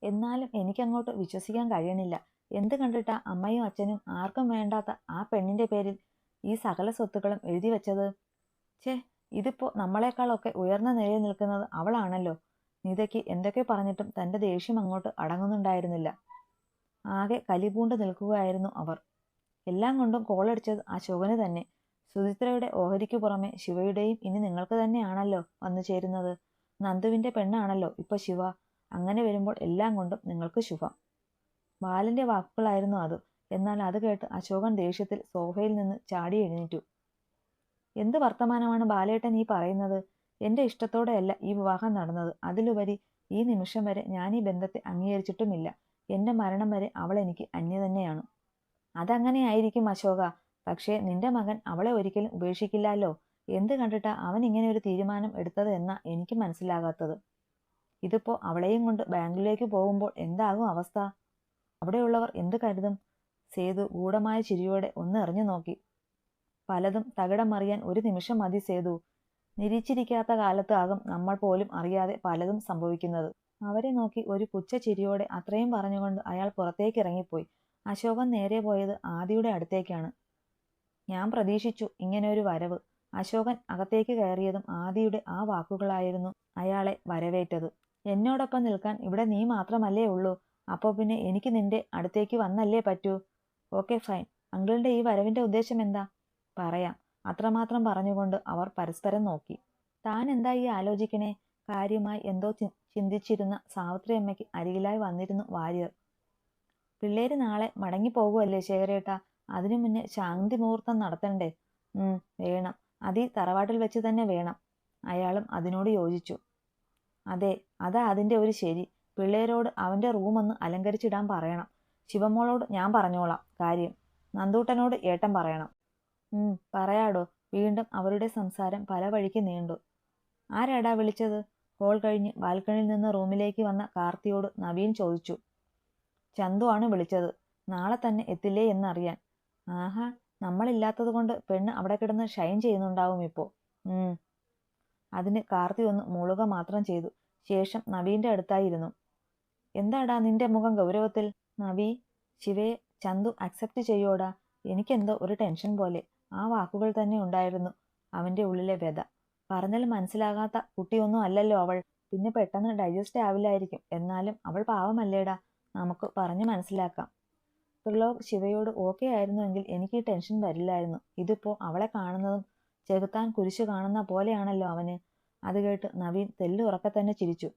എന്നാലും എനിക്കങ്ങോട്ട് വിശ്വസിക്കാൻ കഴിയണില്ല. എന്ത് കണ്ടിട്ടാ അമ്മയും അച്ഛനും ആർക്കും വേണ്ടാത്ത ആ പെണ്ണിന്റെ പേരിൽ ഈ സകല സ്വത്തുക്കളും എഴുതി വെച്ചത്? ഛേ, ഇതിപ്പോ നമ്മളെക്കാളൊക്കെ ഉയർന്ന നിലയിൽ നിൽക്കുന്നത് അവളാണല്ലോ. നീതയ്ക്ക് എന്തൊക്കെ പറഞ്ഞിട്ടും തന്റെ ദേഷ്യം അങ്ങോട്ട് അടങ്ങുന്നുണ്ടായിരുന്നില്ല. ആകെ കലിപൂണ്ട് നിൽക്കുകയായിരുന്നു അവർ. എല്ലാം കൊണ്ടും കോളടിച്ചത് അശോകന് തന്നെ. സുചിത്രയുടെ ഓഹരിക്കു പുറമെ ശിവയുടെയും ഇനി നിങ്ങൾക്ക് തന്നെയാണല്ലോ വന്നു ചേരുന്നത്. നന്ദുവിന്റെ പെണ്ണാണല്ലോ ഇപ്പൊ ശിവ. അങ്ങനെ വരുമ്പോൾ എല്ലാം കൊണ്ടും നിങ്ങൾക്ക് ശുഭം. ബാലന്റെ വാക്കുകളായിരുന്നു അത്. എന്നാൽ അത് കേട്ട് അശോകൻ ദേഷ്യത്തിൽ സോഫയിൽ നിന്ന് ചാടി എഴുന്നേറ്റു. എന്ത് വർത്തമാനമാണ് ബാലേട്ടൻ ഈ പറയുന്നത്? എന്റെ ഇഷ്ടത്തോടെയല്ല ഈ വിവാഹം നടന്നത്. അതിലുപരി ഈ നിമിഷം വരെ ഞാൻ ഈ ബന്ധത്തെ അംഗീകരിച്ചിട്ടുമില്ല. എന്റെ മരണം വരെ അവൾ എനിക്ക് അന്യ തന്നെയാണ്. അതങ്ങനെയായിരിക്കും അശോക. പക്ഷേ നിന്റെ മകൻ അവളെ ഒരിക്കലും ഉപേക്ഷിക്കില്ലല്ലോ. എന്ത് കണ്ടിട്ടാ അവൻ ഇങ്ങനെ ഒരു തീരുമാനം എടുത്തത് എന്നാ എനിക്ക് മനസ്സിലാകാത്തത്. ഇതിപ്പോ അവളെയും കൊണ്ട് ബാംഗ്ലൂരിലേക്ക് പോകുമ്പോൾ എന്താകും അവസ്ഥ? അവിടെയുള്ളവർ എന്ത് കരുതും? സേതു ഗൂഢമായ ചിരിയോടെ ഒന്ന് എറിഞ്ഞു നോക്കി. പലതും തകിടം മറിയാൻ ഒരു നിമിഷം മതി സേതു. നിരീച്ചിരിക്കാത്ത കാലത്ത് ആകും നമ്മൾ പോലും അറിയാതെ പലതും സംഭവിക്കുന്നത്. അവരെ നോക്കി ഒരു പുച്ഛ ചിരിയോടെ അത്രയും പറഞ്ഞുകൊണ്ട് അയാൾ പുറത്തേക്ക് ഇറങ്ങിപ്പോയി. അശോകൻ നേരെ പോയത് ആദിയുടെ അടുത്തേക്കാണ്. ഞാൻ പ്രതീക്ഷിച്ചു ഇങ്ങനെ ഒരു വരവ്. അശോകൻ അകത്തേക്ക് കയറിയതും ആദിയുടെ ആ വാക്കുകളായിരുന്നു അയാളെ വരവേറ്റത്. എന്നോടൊപ്പം നിൽക്കാൻ ഇവിടെ നീ മാത്രമല്ലേ ഉള്ളൂ. അപ്പോ പിന്നെ എനിക്ക് നിന്റെ അടുത്തേക്ക് വന്നല്ലേ പറ്റൂ. Okay fine. അങ്കിളിന്റെ ഈ വരവിന്റെ ഉദ്ദേശം എന്താ? പറയാം. അത്രമാത്രം പറഞ്ഞുകൊണ്ട് അവർ പരസ്പരം നോക്കി. താൻ എന്താ ഈ ആലോചിക്കണേ? കാര്യമായി എന്തോ ചിന്തിച്ചിരുന്ന സാവിത്രി അമ്മയ്ക്ക് അരികിലായി വന്നിരുന്നു വാര്യർ. പിള്ളേര് നാളെ മടങ്ങിപ്പോകുമല്ലേ ശേഖരേട്ടാ? അതിനു മുന്നേ ശാന്തി മുഹൂർത്തം നടത്തണ്ടേ? വേണം. അതീ തറവാട്ടിൽ വെച്ച് തന്നെ വേണം. അയാളും അതിനോട് യോജിച്ചു. അതെ, അതാ അതിന്റെ ഒരു ശരി. പിള്ളേരോട് അവന്റെ റൂമൊന്ന് അലങ്കരിച്ചിടാൻ പറയണം. ശിവമോളോട് ഞാൻ പറഞ്ഞോളാം കാര്യം. നന്ദൂട്ടനോട് ഏട്ടൻ പറയണം. പറയാടോ. വീണ്ടും അവരുടെ സംസാരം പല വഴിക്ക് നീണ്ടു. ആരാടാ വിളിച്ചത്? കോൾ കഴിഞ്ഞ് ബാൽക്കണിയിൽ നിന്ന് റൂമിലേക്ക് വന്ന കാർത്തിയോട് നവീൻ ചോദിച്ചു. ചന്തു ആണ് വിളിച്ചത്. നാളെ തന്നെ എത്തില്ലേ എന്നറിയാൻ. ആഹാ, നമ്മളില്ലാത്തത് കൊണ്ട് പെണ്ണ് അവിടെ കിടന്ന് ഷൈൻ ചെയ്യുന്നുണ്ടാവും ഇപ്പോ. അതിന് കാർത്തി ഒന്ന് മൂളുക മാത്രം ചെയ്തു. ശേഷം നവീന്റെ അടുത്തായിരുന്നു. എന്താടാ നിന്റെ മുഖം ഗൗരവത്തിൽ? നവീ, ശിവയെ ചന്തു അക്സെപ്റ്റ് ചെയ്യോടാ? എനിക്കെന്തോ ഒരു ടെൻഷൻ പോലെ. ആ വാക്കുകൾ തന്നെ ഉണ്ടായിരുന്നു അവന്റെ ഉള്ളിലെ വ്യത. പറഞ്ഞാൽ മനസ്സിലാകാത്ത കുട്ടിയൊന്നും അല്ലല്ലോ അവൾ. പിന്നെ പെട്ടെന്ന് ഡൈജസ്റ്റ് ആവില്ലായിരിക്കും. എന്നാലും അവൾ പാവമല്ലേടാ. നമുക്ക് പറഞ്ഞു മനസ്സിലാക്കാം. ത്രിലോക് ശിവയോട് ഓക്കെ ആയിരുന്നുവെങ്കിൽ എനിക്ക് ഈ ടെൻഷൻ വരില്ലായിരുന്നു. ഇതിപ്പോ അവളെ കാണുന്നതും ചെകുത്താൻ കുരിശു കാണുന്ന പോലെയാണല്ലോ അവന്. അത് കേട്ട് നവീൻ തെല്ലുറക്കെ തന്നെ ചിരിച്ചു.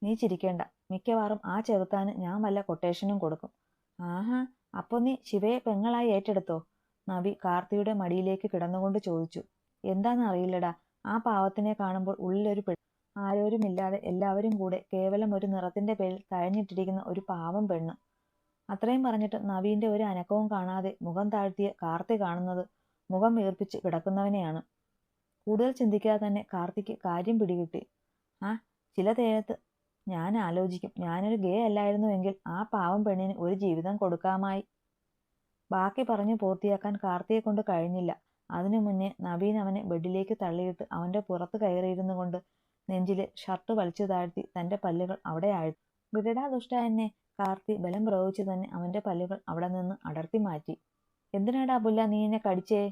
നീ ചിരിക്കേണ്ട. മിക്കവാറും ആ ചെകുത്താന് ഞാൻ വല്ല കൊട്ടേഷനും കൊടുക്കും. ആഹാ, അപ്പൊ നീ ശിവയെ പെങ്ങളായി ഏറ്റെടുത്തോ? നവി കാർത്തിയുടെ മടിയിലേക്ക് കിടന്നുകൊണ്ട് ചോദിച്ചു. എന്താണെന്നറിയില്ലടാ. ആ പാവത്തിനെ കാണുമ്പോൾ ഉള്ളിലൊരു ആരോരുമില്ലാതെ എല്ലാവരും കൂടെ കേവലം ഒരു നിറത്തിന്റെ പേരിൽ തഴഞ്ഞിട്ടിരിക്കുന്ന ഒരു പാവം പെണ്ണ്. അത്രയും പറഞ്ഞിട്ട് നവീന്റെ ഒരു അനക്കവും കാണാതെ മുഖം താഴ്ത്തിയ കാർത്തി കാണുന്നത് മുഖം വീർപ്പിച്ച് കിടക്കുന്നവനെയാണ്. കൂടുതൽ ചിന്തിക്കാതെ തന്നെ കാർത്തിക്ക് കാര്യം പിടികിട്ടി. ചില നേരത്ത് ഞാൻ ആലോചിക്കും, ഞാനൊരു ഗേ അല്ലായിരുന്നുവെങ്കിൽ ആ പാവം പെണ്ണിന് ഒരു ജീവിതം കൊടുക്കാമായി. ബാക്കി പറഞ്ഞു പൂർത്തിയാക്കാൻ കാർത്തിയെ കൊണ്ട് കഴിഞ്ഞില്ല. അതിനു മുന്നേ നവീൻ അവനെ ബെഡിലേക്ക് തള്ളിയിട്ട് അവന്റെ പുറത്ത് കയറിയിരുന്നു കൊണ്ട് നെഞ്ചിലെ ഷർട്ട് വലിച്ചു താഴ്ത്തി തന്റെ പല്ലുകൾ അവിടെ ആഴ്ത്തി. വിടടാ ദുഷ്ട എന്നെ. കാർത്തി ബലം പ്രയോഗിച്ചു തന്നെ അവന്റെ പല്ലുകൾ അവിടെ നിന്ന് അടർത്തി മാറ്റി. എന്തിനാടാ പുല്ല നീ എന്നെ കടിച്ചേ?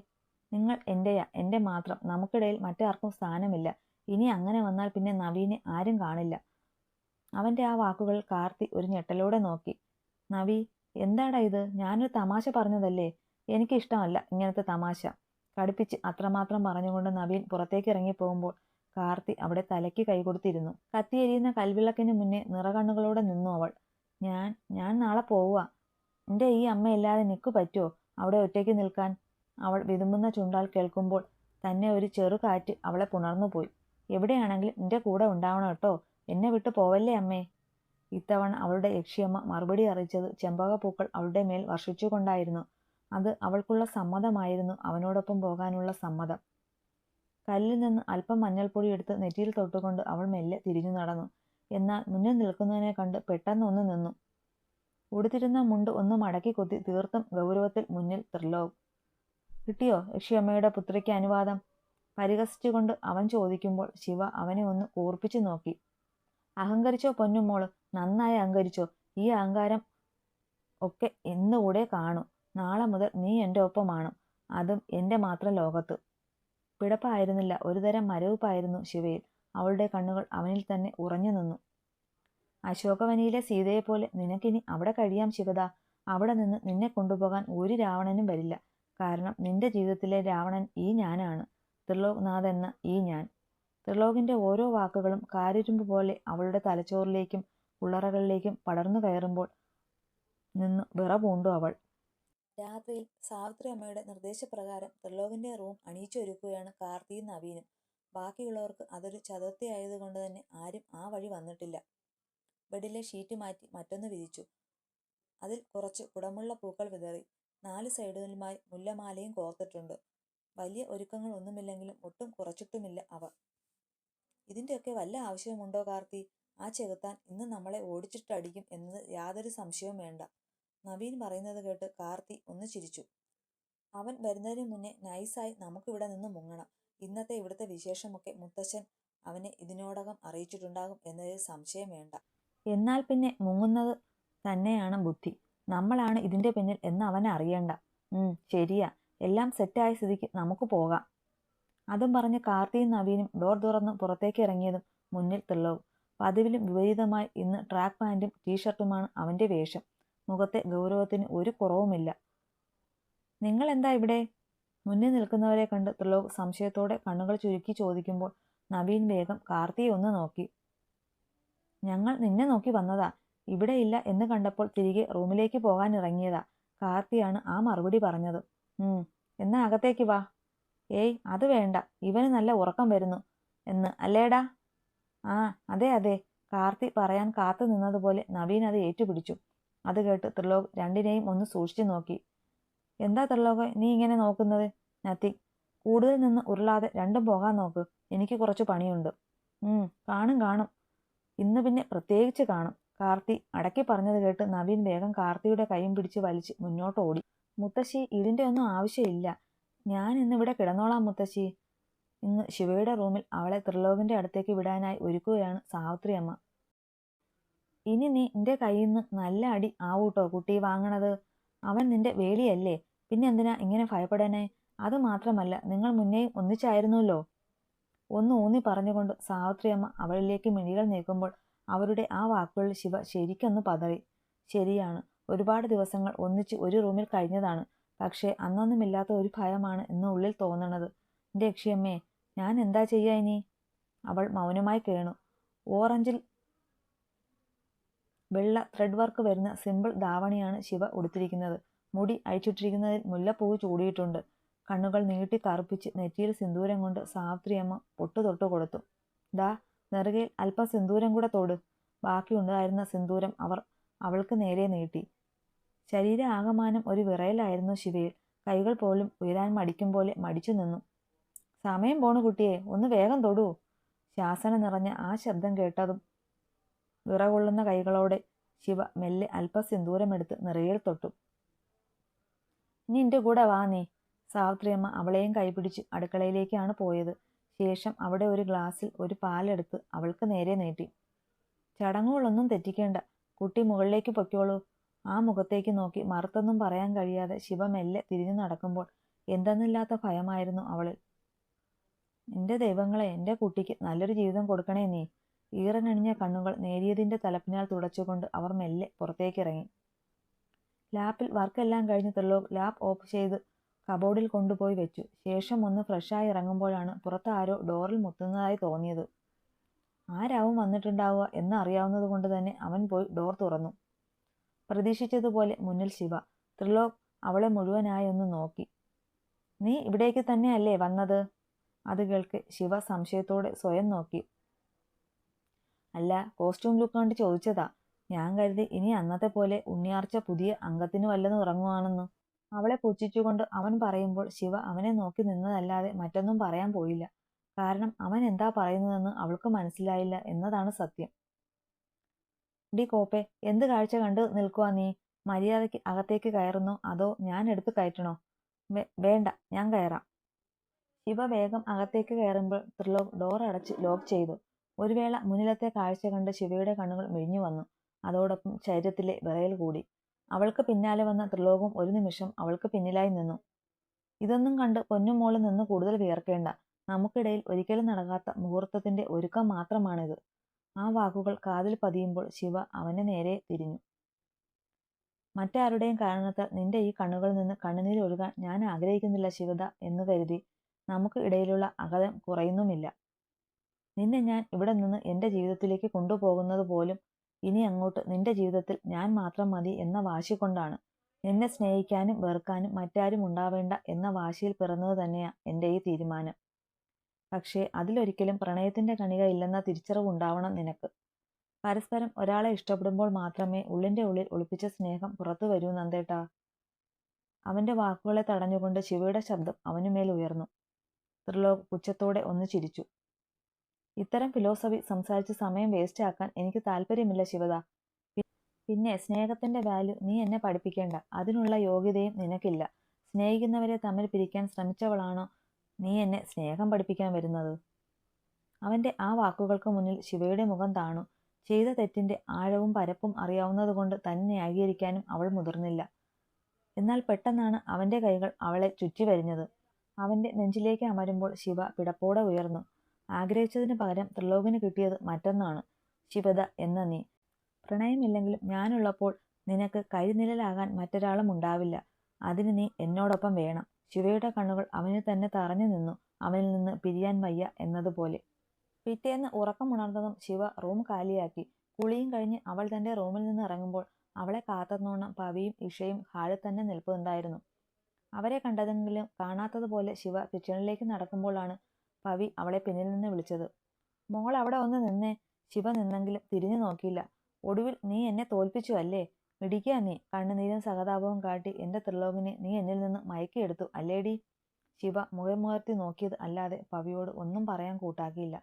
നിങ്ങൾ എന്റെയാ, എന്റെ മാത്രം. നമുക്കിടയിൽ മറ്റാർക്കും സ്ഥാനമില്ല. ഇനി അങ്ങനെ വന്നാൽ പിന്നെ നവീനെ ആരും കാണില്ല. അവന്റെ ആ വാക്കുകൾ കാർത്തി ഒരു ഞെട്ടലോടെ നോക്കി. നവി, എന്താടാ ഇത്? ഞാനൊരു തമാശ പറഞ്ഞതല്ലേ. എനിക്കിഷ്ടമല്ല ഇങ്ങനത്തെ തമാശ. കടുപ്പിച്ച് അത്രമാത്രം പറഞ്ഞുകൊണ്ട് നവീൻ പുറത്തേക്ക് ഇറങ്ങിപ്പോകുമ്പോൾ കാർത്തി അവിടെ തലയ്ക്ക് കൈകൊടുത്തിരുന്നു. കത്തിയെരിയുന്ന കൽവിളക്കിന് മുന്നേ നിറകണ്ണുകളോടെ നിന്നു അവൾ. ഞാൻ നാളെ പോവുക. എന്റെ ഈ അമ്മയില്ലാതെ നിനക്ക് പറ്റുമോ അവിടെ ഒറ്റയ്ക്ക് നിൽക്കാൻ? അവൾ വിതുമ്പുന്ന ചുണ്ടാൽ കേൾക്കുമ്പോൾ തന്നെ ഒരു ചെറു കാറ്റ് അവളെ പുണർന്നുപോയി. എവിടെയാണെങ്കിലും നിന്റെ കൂടെ ഉണ്ടാവണം കേട്ടോ. എന്നെ വിട്ടു പോവല്ലേ അമ്മേ. ഇത്തവണ അവളുടെ യക്ഷിയമ്മ മറുപടി അറിയിച്ചത് ചെമ്പകപ്പൂക്കൾ അവളുടെ മേൽ വർഷിച്ചുകൊണ്ടായിരുന്നു. അത് അവൾക്കുള്ള സമ്മതമായിരുന്നു, അവനോടൊപ്പം പോകാനുള്ള സമ്മതം. കല്ലിൽ നിന്ന് അല്പം മഞ്ഞൾപ്പൊടി എടുത്ത് നെറ്റിയിൽ തൊട്ടുകൊണ്ട് അവൾ മെല്ലെ തിരിഞ്ഞു നടന്നു. എന്നാൽ മുന്നിൽ നിൽക്കുന്നതിനെ കണ്ട് പെട്ടെന്ന് ഒന്ന് നിന്നു. ഉടുത്തിരുന്ന മുണ്ട് ഒന്ന് മടക്കി കുത്തി തീർത്തും ഗൗരവത്തിൽ മുന്നിൽ ത്രിലോക്. കിട്ടിയോ യക്ഷിയമ്മയുടെ പുത്രിക്ക് അനുവാദം? പരിഹസിച്ചുകൊണ്ട് അവൻ ചോദിക്കുമ്പോൾ ശിവ അവനെ ഒന്ന് കൂർപ്പിച്ചു നോക്കി. അഹങ്കരിച്ചോ പൊന്നുമോള്, നന്നായി അഹങ്കരിച്ചോ. ഈ അഹങ്കാരം ഒക്കെ ഇന്നുകൂടെ കാണൂ. നാളെ മുതൽ നീ എൻ്റെ ഒപ്പമാണ്, അതും എൻ്റെ മാത്രം ലോകത്ത്. പിടപ്പായിരുന്നില്ല, ഒരുതരം മരവിപ്പായിരുന്നു ശിവയിൽ. അവളുടെ കണ്ണുകൾ അവനിൽ തന്നെ ഉറഞ്ഞു നിന്നു. അശോകവനിയിലെ സീതയെപ്പോലെ നിനക്കിനി അവിടെ കഴിയാം ശിവദ. അവിടെ നിന്ന് നിന്നെ കൊണ്ടുപോകാൻ ഒരു രാവണനും വരില്ല. കാരണം നിന്റെ ജീവിതത്തിലെ രാവണൻ ഈ ഞാനാണ്, ത്രിലോക്നാഥ് എന്ന ഈ ഞാൻ. ത്രിലോകിന്റെ ഓരോ വാക്കുകളും കാരിരുമ്പ് പോലെ അവളുടെ തലച്ചോറിലേക്കും ഉള്ളറകളിലേക്കും പടർന്നു കയറുമ്പോൾ നിന്ന് വിറപൂണ്ടു അവൾ. രാത്രിയിൽ സാവിത്രി അമ്മയുടെ നിർദ്ദേശപ്രകാരം ത്രിലോകിന്റെ റൂം അണിയിച്ചൊരുക്കുകയാണ് കാർത്തിയും നവീനും. ബാക്കിയുള്ളവർക്ക് അതൊരു ചതുർത്ഥിയായതുകൊണ്ട് തന്നെ ആരും ആ വഴി വന്നിട്ടില്ല. ബെഡിലെ ഷീറ്റ് മാറ്റി മറ്റൊന്ന് വിരിച്ചു. അതിൽ കുറച്ച് കുടമുള്ള പൂക്കൾ വിതറി. 4 സൈഡിലുമായി മുല്ലമാലയും കോർത്തിട്ടുണ്ട്. വലിയ ഒരുക്കങ്ങൾ ഒന്നുമില്ലെങ്കിലും ഒട്ടും കുറച്ചിട്ടുമില്ല അവർ. ഇതിൻ്റെയൊക്കെ വല്ല ആവശ്യമുണ്ടോ കാർത്തി? ആ ചെകുത്താൻ ഇന്ന് നമ്മളെ ഓടിച്ചിട്ടടിക്കും എന്നത് യാതൊരു സംശയവും വേണ്ട. നവീൻ പറയുന്നത് കേട്ട് കാർത്തി ഒന്ന് ചിരിച്ചു. അവൻ വരുന്നതിന് മുന്നേ നൈസായി നമുക്കിവിടെ നിന്ന് മുങ്ങണം. ഇന്നത്തെ ഇവിടുത്തെ വിശേഷമൊക്കെ മുത്തശ്ശൻ അവനെ ഇതിനോടകം അറിയിച്ചിട്ടുണ്ടാകും എന്നതിൽ സംശയം വേണ്ട. എന്നാൽ പിന്നെ മുങ്ങുന്നത് തന്നെയാണ് ബുദ്ധി. നമ്മളാണ് ഇതിന്റെ പിന്നിൽ എന്ന് അവനെ അറിയണ്ട. ശരിയാ, എല്ലാം സെറ്റായ സ്ഥിതിക്ക് നമുക്ക് പോകാം. അതും പറഞ്ഞ് കാർത്തിയും നവീനും ഡോർ തുറന്ന് പുറത്തേക്ക് ഇറങ്ങിയതും മുന്നിൽ ത്രിലോക്. പതിവിലും വിപരീതമായി ഇന്ന് ട്രാക്ക് പാൻറ്റും ടീഷർട്ടുമാണ് അവന്റെ വേഷം. മുഖത്തെ ഗൗരവത്തിന് ഒരു കുറവുമില്ല. നിങ്ങൾ എന്താ ഇവിടെ? മുന്നിൽ നിൽക്കുന്നവരെ കണ്ട് ത്രിലോക് സംശയത്തോടെ കണ്ണുകൾ ചുരുക്കി ചോദിക്കുമ്പോൾ നവീൻ വേഗം കാർത്തിയെ ഒന്ന് നോക്കി. ഞങ്ങൾ നിന്നെ നോക്കി വന്നതാ. ഇവിടെയില്ല എന്ന് കണ്ടപ്പോൾ തിരികെ റൂമിലേക്ക് പോകാൻ ഇറങ്ങിയതാ. കാർത്തിയാണ് ആ മറുപടി പറഞ്ഞത്. എന്നാ അകത്തേക്ക് വാ. ഏയ് അത് വേണ്ട, ഇവന് നല്ല ഉറക്കം വരുന്നു എന്ന് അല്ലേടാ? ആ അതെ അതെ, കാർത്തി പറയാൻ കാത്തു നിന്നതുപോലെ നവീൻ അത് ഏറ്റുപിടിച്ചു. അത് കേട്ട് ത്രിലോക് രണ്ടിനെയും ഒന്ന് സൂക്ഷിച്ചു നോക്കി. എന്താ ത്രിലോക് നീ ഇങ്ങനെ നോക്കുന്നത്? നത്തിങ്. കൂടുതൽ നിന്ന് ഉരുളാതെ രണ്ടും പോകാൻ നോക്ക്, എനിക്ക് കുറച്ച് പണിയുണ്ട്. കാണും കാണും, ഇന്ന് പിന്നെ പ്രത്യേകിച്ച് കാണും. കാർത്തി അടക്കി പറഞ്ഞത് കേട്ട് നവീൻ വേഗം കാർത്തിയുടെ കൈയും പിടിച്ച് വലിച്ച് മുന്നോട്ട് ഓടി. മുത്തശ്ശി, ഇതിന്റെ ഒന്നും ആവശ്യമില്ല, ഞാൻ ഇന്നിവിടെ കിടന്നോളാം മുത്തശ്ശി. ഇന്ന് ശിവയുടെ റൂമിൽ അവളെ ത്രിലോകിന്റെ അടുത്തേക്ക് വിടാനായി ഒരുക്കുകയാണ് സാവിത്രി അമ്മ. ഇനി നീ നിന്റെ കയ്യിൽ നിന്ന് നല്ല അടി ആവൂട്ടോ കുട്ടി വാങ്ങണത്. അവൻ നിന്റെ വേലിയല്ലേ, പിന്നെ എന്തിനാ ഇങ്ങനെ ഭയപ്പെടാനേ? അത് മാത്രമല്ല, നിങ്ങൾ മുന്നേയും ഒന്നിച്ചായിരുന്നല്ലോ. ഒന്ന് ഊന്നി പറഞ്ഞുകൊണ്ട് സാവിത്രി അമ്മ അവളിലേക്ക് മിഴികൾ നീക്കുമ്പോൾ അവരുടെ ആ വാക്കുകളിൽ ശിവ ശരിക്കൊന്ന് പതറി. ശരിയാണ്, ഒരുപാട് ദിവസങ്ങൾ ഒന്നിച്ച് ഒരു റൂമിൽ കഴിഞ്ഞതാണ്. പക്ഷേ അന്നൊന്നുമില്ലാത്ത ഒരു ഭയമാണ് ഇന്ന് ഉള്ളിൽ തോന്നണത്. എൻ്റെ യക്ഷിയമ്മേ, ഞാൻ എന്താ ചെയ്യാ ഇനി? അവൾ മൗനമായി കേണു. ഓറഞ്ചിൽ വെള്ള ത്രെഡ് വർക്ക് വരുന്ന സിമ്പിൾ ധാവണിയാണ് ശിവ ഉടുത്തിരിക്കുന്നത്. മുടി അഴിച്ചിട്ടിരിക്കുന്നതിൽ മുല്ലപ്പൂവ് ചൂടിയിട്ടുണ്ട്. കണ്ണുകൾ നീട്ടി കറുപ്പിച്ച് നെറ്റിയിൽ സിന്ദൂരം കൊണ്ട് സാവിത്രിയമ്മ പൊട്ടു തൊട്ടു കൊടുത്തു. ദാ നെറുകയിൽ അല്പം സിന്ദൂരം കൂടെ തൊട്. ബാക്കിയുണ്ടായിരുന്ന സിന്ദൂരം അവർ അവൾക്ക് നേരെ നീട്ടി. ശരീര ആകമാനം ഒരു വിറയലായിരുന്നു ശിവയിൽ. കൈകൾ പോലും ഉയരാൻ മടിക്കും പോലെ മടിച്ചു നിന്നു. സമയം പോണു കുട്ടിയെ, ഒന്ന് വേഗം തൊടൂ. ശാസന നിറഞ്ഞ ആ ശബ്ദം കേട്ടതും വിറകൊള്ളുന്ന കൈകളോടെ ശിവ മെല്ലെ അല്പം സിന്ദൂരമെടുത്ത് നെറുകയിൽ തൊട്ടു. ഇനി എൻ്റെ കൂടെ വാ നീ. സാവിത്രിയമ്മ അവളെയും കൈപിടിച്ച് അടുക്കളയിലേക്കാണ് പോയത്. ശേഷം അവിടെ ഒരു ഗ്ലാസ്സിൽ ഒരു പാലെടുത്ത് അവൾക്ക് നേരെ നീട്ടി. ചടങ്ങുകളൊന്നും തെറ്റിക്കേണ്ട, കുട്ടി മുകളിലേക്ക് പൊയ്ക്കോളൂ. ആ മുഖത്തേക്ക് നോക്കി മറുത്തൊന്നും പറയാൻ കഴിയാതെ ശിവ മെല്ലെ തിരിഞ്ഞു നടക്കുമ്പോൾ എന്തെന്നില്ലാത്ത ഭയമായിരുന്നു അവളിൽ. എൻ്റെ ദൈവങ്ങളെ, എൻ്റെ കുട്ടിക്ക് നല്ലൊരു ജീവിതം കൊടുക്കണേ നീ. ഈറനണിഞ്ഞ കണ്ണുകൾ നേരിയതിൻ്റെ തലപ്പിനാൽ തുടച്ചുകൊണ്ട് അവർ മെല്ലെ പുറത്തേക്കിറങ്ങി. ലാപ്പിൽ വർക്കെല്ലാം കഴിഞ്ഞ് ത്രിലോക് ലാപ്പ് ഓഫ് ചെയ്ത് കബോർഡിൽ കൊണ്ടുപോയി വെച്ചു. ശേഷം ഒന്ന് ഫ്രഷായി ഇറങ്ങുമ്പോഴാണ് പുറത്ത് ആരോ ഡോറിൽ മുട്ടുന്നതായി തോന്നിയത്. ആരാവും വന്നിട്ടുണ്ടാവുക എന്ന് അറിയാവുന്നത് കൊണ്ട് തന്നെ അവൻ പോയി ഡോർ തുറന്നു. പ്രതീക്ഷിച്ചതുപോലെ മുന്നിൽ ശിവ. ത്രിലോക് അവളെ മുഴുവനായി ഒന്ന് നോക്കി. നീ ഇവിടേക്ക് തന്നെയല്ലേ വന്നത്? അത് കേൾക്കെ ശിവ സംശയത്തോടെ സ്വയം നോക്കി. അല്ല, കോസ്റ്റ്യൂം ലുക്ക് കണ്ട് ചോദിച്ചതാ. ഞാൻ കരുതി ഇനി അന്നത്തെ പോലെ ഉണ്ണിയാർച്ച പുതിയ അംഗത്തിന് വല്ലതും ഇറങ്ങുവാണെന്ന്. അവളെ പുച്ഛിച്ചുകൊണ്ട് അവൻ പറയുമ്പോൾ ശിവ അവനെ നോക്കി നിന്നതല്ലാതെ മറ്റൊന്നും പറയാൻ പോയില്ല. കാരണം അവൻ എന്താ പറയുന്നതെന്ന് അവൾക്ക് മനസ്സിലായില്ല എന്നതാണ് സത്യം. ഡി കോപ്പെ, എന്ത് കാഴ്ച കണ്ട് നിൽക്കുവാ നീ? മര്യാദയ്ക്ക് അകത്തേക്ക് കയറുന്നോ അതോ ഞാൻ എടുത്ത് കയറ്റണോ? വേണ്ട, ഞാൻ കയറാം. ശിവ വേഗം അകത്തേക്ക് കയറുമ്പോൾ ത്രിലോക് ഡോർ അടച്ച് ലോക്ക് ചെയ്തു. ഒരു വേള മുന്നിലത്തെ കാഴ്ച കണ്ട് ശിവയുടെ കണ്ണുകൾ മിഴിഞ്ഞു വന്നു. അതോടൊപ്പം ശരീരത്തിലെ വിറയൽ കൂടി. അവൾക്ക് പിന്നാലെ വന്ന ത്രിലോകവും ഒരു നിമിഷം അവൾക്ക് പിന്നിലായി നിന്നു. ഇതൊന്നും കണ്ട് പൊന്നുമോള് നിന്ന് കൂടുതൽ വിയർക്കേണ്ട. നമുക്കിടയിൽ ഒരിക്കലും നടക്കാത്ത മുഹൂർത്തത്തിന്റെ ഒരുക്കം മാത്രമാണിത്. ആ വാക്കുകൾ കാതിൽ പതിയുമ്പോൾ ശിവ അവന്റെ നേരെ തിരിഞ്ഞു. മറ്റാരുടെയും കാരണത്താൽ നിന്റെ ഈ കണ്ണുകളിൽ നിന്ന് കണ്ണുനീര് ഒഴുകാൻ ഞാൻ ആഗ്രഹിക്കുന്നില്ല ശിവദ എന്ന് കരുതി നമുക്ക് ഇടയിലുള്ള അകലം കുറയുന്നുമില്ല. നിന്നെ ഞാൻ ഇവിടെ നിന്ന് എന്റെ ജീവിതത്തിലേക്ക് കൊണ്ടുപോകുന്നത് പോലും ഇനി അങ്ങോട്ട് നിന്റെ ജീവിതത്തിൽ ഞാൻ മാത്രം മതി എന്ന വാശി കൊണ്ടാണ്. നിന്നെ സ്നേഹിക്കാനും വെറുക്കാനും മറ്റാരും ഉണ്ടാവേണ്ട എന്ന വാശിയിൽ പിറന്നത് തന്നെയാ എന്റെ ഈ തീരുമാനം. പക്ഷേ അതിലൊരിക്കലും പ്രണയത്തിന്റെ കണിക ഇല്ലെന്ന തിരിച്ചറിവ് ഉണ്ടാവണം നിനക്ക്. പരസ്പരം ഒരാളെ ഇഷ്ടപ്പെടുമ്പോൾ മാത്രമേ ഉള്ളിന്റെ ഉള്ളിൽ ഒളിപ്പിച്ച സ്നേഹം പുറത്തു വരൂ നന്ദേട്ടാ. അവന്റെ വാക്കുകളെ തടഞ്ഞുകൊണ്ട് ശിവയുടെ ശബ്ദം അവനുമേൽ ഉയർന്നു. ത്രിലോക് പുച്ഛത്തോടെ ഒന്ന് ചിരിച്ചു. ഇത്തരം ഫിലോസഫി സംസാരിച്ച് സമയം വേസ്റ്റ് ആക്കാൻ എനിക്ക് താല്പര്യമില്ല ശിവദ. പിന്നെ സ്നേഹത്തിന്റെ വാല്യൂ നീ എന്നെ പഠിപ്പിക്കേണ്ട. അതിനുള്ള യോഗ്യതയും നിനക്കില്ല. സ്നേഹിക്കുന്നവരെ തമ്മിൽ പിരിക്കാൻ ശ്രമിച്ചവളാണോ നീ എന്നെ സ്നേഹം പഠിപ്പിക്കാൻ വരുന്നത്? അവന്റെ ആ വാക്കുകൾക്ക് മുന്നിൽ ശിവയുടെ മുഖം താണു. ചെയ്ത തെറ്റിന്റെ ആഴവും പരപ്പും അറിയാവുന്നതുകൊണ്ട് തന്നെ ന്യായീകരിക്കാനും അവൾ മുതിർന്നില്ല. എന്നാൽ പെട്ടെന്നാണ് അവന്റെ കൈകൾ അവളെ ചുറ്റിവരിഞ്ഞത്. അവന്റെ നെഞ്ചിലേക്ക് അമരുമ്പോൾ ശിവ പിടപ്പോടെ ഉയർന്നു. ആഗ്രഹിച്ചതിന് പകരം ത്രിലോകിന് കിട്ടിയത് മറ്റൊന്നാണ്. ശിവദ എന്ന നീ. പ്രണയമില്ലെങ്കിലും ഞാനുള്ളപ്പോൾ നിനക്ക് കഴിനിഴലാകാൻ മറ്റൊരാളും ഉണ്ടാവില്ല. അതിന് നീ എന്നോടൊപ്പം വേണം. ശിവയുടെ കണ്ണുകൾ അവനിൽ തന്നെ തറഞ്ഞു നിന്നു. അവനിൽ നിന്ന് പിരിയാൻ വയ്യ എന്നതുപോലെ. പിറ്റേന്ന് ഉറക്കമുണർന്നതും ശിവ റൂം കാലിയാക്കി. കുളിയും കഴിഞ്ഞ് അവൾ തന്റെ റൂമിൽ നിന്ന് ഇറങ്ങുമ്പോൾ അവളെ കാത്തന്നോണം പവിയും ഇഷയും ഹാളിൽ തന്നെ നിൽപ്പുണ്ടായിരുന്നു. അവരെ കണ്ടതെങ്കിലും കാണാത്തതുപോലെ ശിവ കിച്ചണിലേക്ക് നടക്കുമ്പോഴാണ് പവി അവളെ പിന്നിൽ നിന്ന് വിളിച്ചത്. മോൾ അവിടെ ഒന്ന് നിന്നേ. ശിവ നിന്നെങ്കിലും തിരിഞ്ഞു നോക്കിയില്ല. ഒടുവിൽ നീ എന്നെ തോൽപ്പിച്ചു അല്ലേ? മിടിക്കുക നീ. കണ്ണുനീരും സഹതാപവും കാട്ടി എന്റെ ത്രിലോകിനെ നീ എന്നിൽ നിന്ന് മയക്കിയെടുത്തു അല്ലേടി? ശിവ മുഖമുയർത്തി നോക്കിയത് അല്ലാതെ പവിയോട് ഒന്നും പറയാൻ കൂട്ടാക്കിയില്ല.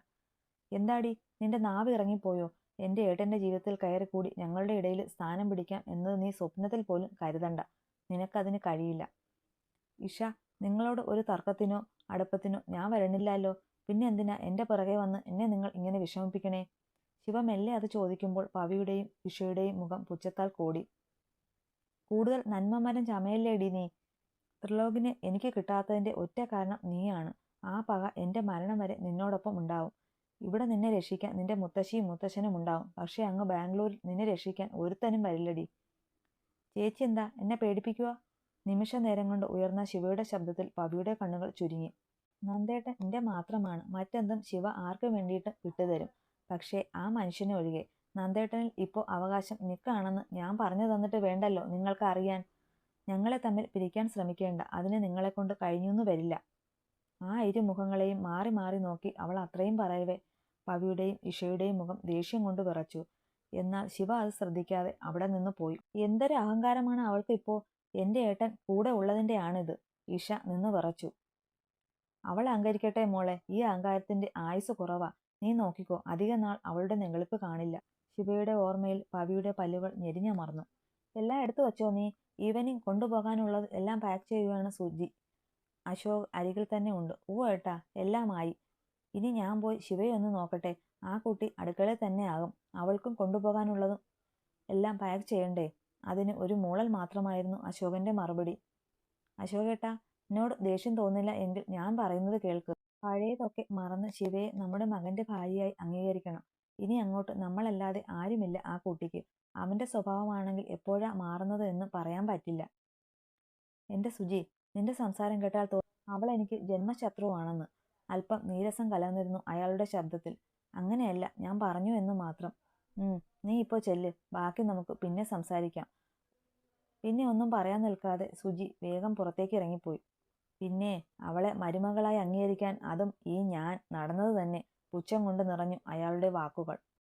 എന്താടി, നിന്റെ നാവ് ഇറങ്ങിപ്പോയോ? എന്റെ ഏട്ടന്റെ ജീവിതത്തിൽ കയറിക്കൂടി ഞങ്ങളുടെ ഇടയിൽ സ്ഥാനം പിടിക്കാം എന്നത് നീ സ്വപ്നത്തിൽ പോലും കരുതണ്ട. നിനക്കതിന് കഴിയില്ല. ഇഷ, നിങ്ങളോട് ഒരു തർക്കത്തിനോ അടുപ്പത്തിനോ ഞാൻ വരണില്ലല്ലോ. പിന്നെ എന്തിനാ എന്റെ പിറകെ വന്ന് എന്നെ നിങ്ങൾ ഇങ്ങനെ വിഷമിപ്പിക്കണേ? ശിവ മെല്ലെ അത് ചോദിക്കുമ്പോൾ പവിയുടെയും ഇഷയുടെയും മുഖം പുച്ഛത്താൽ കൂടി. കൂടുതൽ നന്മമരം ചമയല്ലേടി നീ. ത്രിലോകിനെ എനിക്ക് കിട്ടാത്തതിന്റെ ഒറ്റ കാരണം നീയാണ്. ആ പക എന്റെ മരണം വരെ നിന്നോടൊപ്പം ഉണ്ടാവും. ഇവിടെ നിന്നെ രക്ഷിക്കാൻ നിന്റെ മുത്തശ്ശിയും മുത്തശ്ശനും ഉണ്ടാവും. പക്ഷെ അങ്ങ് ബാംഗ്ലൂരിൽ നിന്നെ രക്ഷിക്കാൻ ഒരുത്തനും വരില്ലടി. ചേച്ചി എന്താ എന്നെ പേടിപ്പിക്കുക? നിമിഷ നേരം കൊണ്ട് ഉയർന്ന ശിവയുടെ ശബ്ദത്തിൽ പവിയുടെ കണ്ണുകൾ ചുരുങ്ങി. നന്ദേട്ടൻ എന്റെ മാത്രമാണ്. മറ്റെന്തും ശിവ ആർക്ക് വേണ്ടിയിട്ട് വിട്ടുതരും. പക്ഷേ ആ മനുഷ്യനെ ഒഴികെ. നന്ദേട്ടനിൽ ഇപ്പോൾ അവകാശം നിക്കാണെന്ന് ഞാൻ പറഞ്ഞു തന്നിട്ട് വേണ്ടല്ലോ നിങ്ങൾക്ക് അറിയാൻ. ഞങ്ങളെ തമ്മിൽ പിരിക്കാൻ ശ്രമിക്കേണ്ട. അതിന് നിങ്ങളെക്കൊണ്ട് കഴിഞ്ഞൊന്നു വരില്ല. ആ ഇരുമുഖങ്ങളെയും മാറി മാറി നോക്കി അവൾ അത്രയും പറയവേ പവിയുടെയും ഇഷയുടെയും മുഖം ദേഷ്യം കൊണ്ട് വിറച്ചു. എന്നാൽ ശിവ അത് ശ്രദ്ധിക്കാതെ അവിടെ നിന്ന് പോയി. എന്തൊരു അഹങ്കാരമാണ് അവൾക്ക് ഇപ്പോൾ. എന്റെ ഏട്ടൻ കൂടെ ഉള്ളതിന്റെ ആണിത്. ഇഷ നിന്ന് വിറച്ചു. അവൾ അഹങ്കരിക്കട്ടെ മോളെ. ഈ അഹങ്കാരത്തിന്റെ ആയുസ് കുറവാ. നീ നോക്കിക്കോ, അധിക നാൾ അവളുടെ നെളിപ്പ് കാണില്ല. ശിവയുടെ ഓർമ്മയിൽ പവിയുടെ പല്ലുകൾ ഞെരിഞ്ഞമർന്നു. എല്ലാം എടുത്തു വച്ചോ നീ? ഈവനിങ് കൊണ്ടുപോകാനുള്ളത് എല്ലാം പാക്ക് ചെയ്യുകയാണ് സുജി. അശോക് അരികിൽ തന്നെ ഉണ്ട്. ഓ ഏട്ടാ, എല്ലാം ആയി. ഇനി ഞാൻ പോയി ശിവയെ ഒന്ന് നോക്കട്ടെ. ആ കുട്ടി അടുക്കളയിൽ തന്നെ ആകും. അവൾക്കും കൊണ്ടുപോകാനുള്ളതും എല്ലാം പാക്ക് ചെയ്യണ്ടേ? അതിന് ഒരു മൂളൽ മാത്രമായിരുന്നു അശോകന്റെ മറുപടി. അശോകേട്ടാ, എന്നോട് ദേഷ്യം തോന്നില്ല എങ്കിൽ ഞാൻ പറയുന്നത് കേൾക്ക്. പഴയതൊക്കെ മറന്ന് ശിവയെ നമ്മുടെ മകന്റെ ഭാര്യയായി അംഗീകരിക്കണം. ഇനി അങ്ങോട്ട് നമ്മളല്ലാതെ ആരുമില്ല ആ കുട്ടിക്ക്. അവന്റെ സ്വഭാവമാണെങ്കിൽ എപ്പോഴാ മാറുന്നത് എന്ന് പറയാൻ പറ്റില്ല. എന്റെ സുജി, നിന്റെ സംസാരം കേട്ടാൽ അവൾ എനിക്ക് ജന്മശത്രുവാണെന്ന്. അല്പം നീരസം കലർന്നിരുന്നു അയാളുടെ ശബ്ദത്തിൽ. അങ്ങനെയല്ല, ഞാൻ പറഞ്ഞു എന്ന് മാത്രം. നീ ഇപ്പോൾ ചെല്ല്. ബാക്കി നമുക്ക് പിന്നെ സംസാരിക്കാം. പിന്നെ ഒന്നും പറയാൻ നിൽക്കാതെ സുജി വേഗം പുറത്തേക്ക് ഇറങ്ങിപ്പോയി. പിന്നെ അവളെ മരുമകളായി അംഗീകരിക്കാൻ അതും ഈ ഞാൻ നടന്നത് തന്നെ. പുച്ഛം കൊണ്ട് നിറഞ്ഞു അയാളുടെ വാക്കുകൾ.